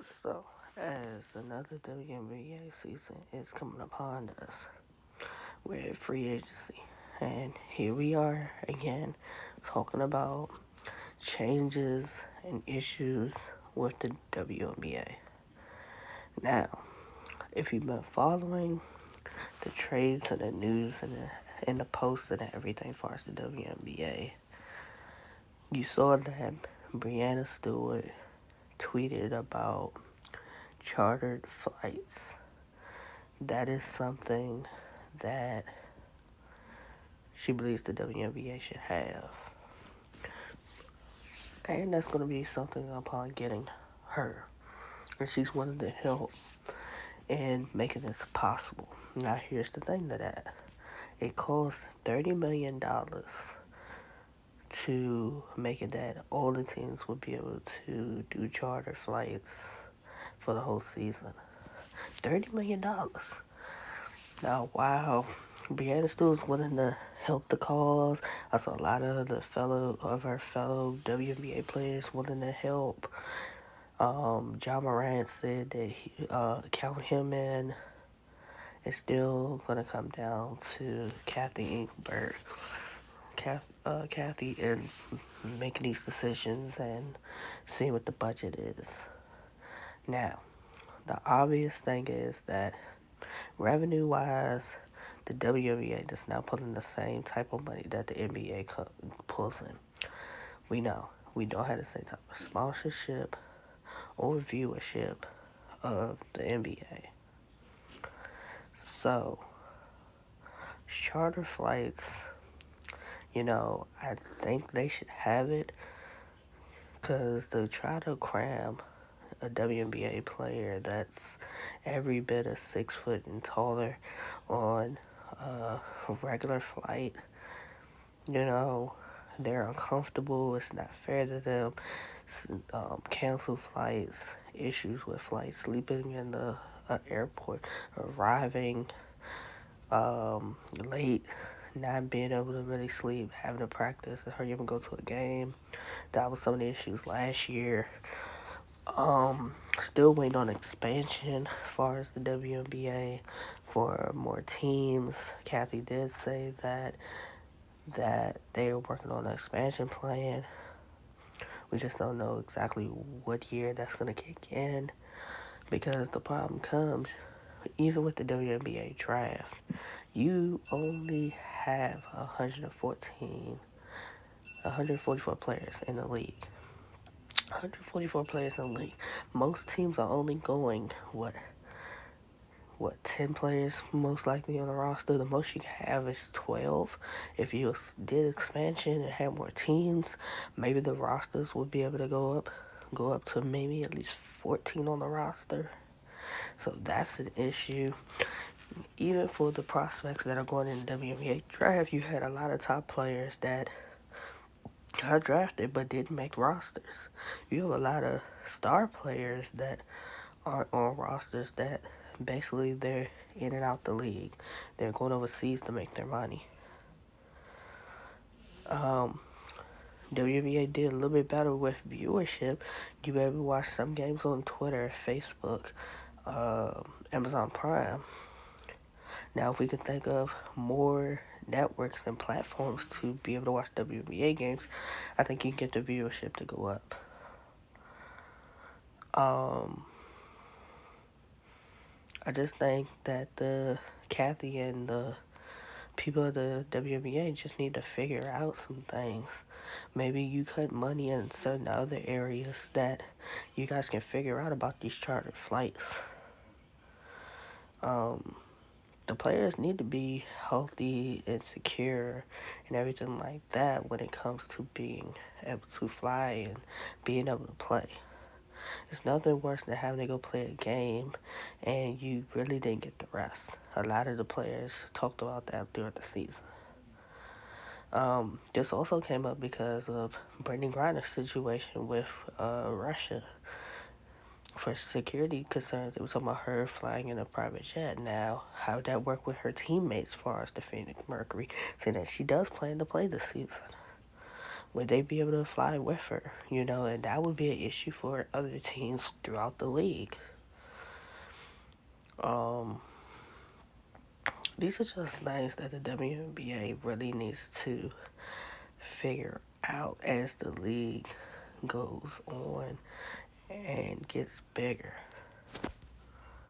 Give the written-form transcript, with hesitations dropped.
So, as another WNBA season is coming upon us, we're at free agency. And here we are again talking about changes and issues with the WNBA. Now, if you've been following the trades and the news and the posts and everything as far as the WNBA, you saw that Brianna Stewart tweeted about chartered flights. That is something that she believes the WNBA should have. And that's going to be something upon getting her. And she's willing to help in making this possible. Now, here's the thing to that. It costs $30 million to make it that all the teams would be able to do charter flights for the whole season. $30 million. Now, wow, Brianna Steele's willing to help the cause. I saw a lot of her fellow WNBA players willing to help. John Morant said that he count him in. It's still gonna come down to Kathy Inkberg, Kathy, and making these decisions and seeing what the budget is. Now, the obvious thing is that revenue-wise, the WNBA does not pull in the same type of money that the NBA pulls in. We know we don't have the same type of sponsorship or viewership of the NBA. So, charter flights, I think they should have it because to try to cram a WNBA player that's every bit of 6 foot and taller on a regular flight, they're uncomfortable. It's not fair to them. Cancel flights, issues with flights, sleeping in the airport, arriving late, not being able to really sleep, having to practice, and hurry up and go to a game. That was some of the issues last year. Still waiting on expansion as far as the WNBA for more teams. Kathy did say that they are working on an expansion plan. We just don't know exactly what year that's going to kick in because the problem comes, even with the WNBA draft, you only have 144 players in the league. 144 players in the league. Most teams are only going, 10 players most likely on the roster. The most you can have is 12. If you did expansion and had more teams, maybe the rosters would be able to go up to maybe at least 14 on the roster. So that's an issue. Even for the prospects that are going in the WNBA draft, you had a lot of top players that got drafted but didn't make rosters. You have a lot of star players that aren't on rosters that basically they're in and out the league. They're going overseas to make their money. WNBA did a little bit better with viewership. You were able to watch some games on Twitter, Facebook, Amazon Prime. Now, if we could think of more networks and platforms to be able to watch WNBA games, I think you can get the viewership to go up. I just think that the Kathy and the people of the WNBA just need to figure out some things. Maybe you cut money in certain other areas that you guys can figure out about these chartered flights. The players need to be healthy and secure and everything like that when it comes to being able to fly and being able to play. It's nothing worse than having to go play a game and you really didn't get the rest. A lot of the players talked about that during the season. This also came up because of Brittany Griner's situation with Russia. For security concerns, they were talking about her flying in a private jet. Now, how would that work with her teammates as far as the Phoenix Mercury, saying that she does plan to play this season? Would they be able to fly with her? You know, and that would be an issue for other teams throughout the league. These are just things that the WNBA really needs to figure out as the league goes on and gets bigger.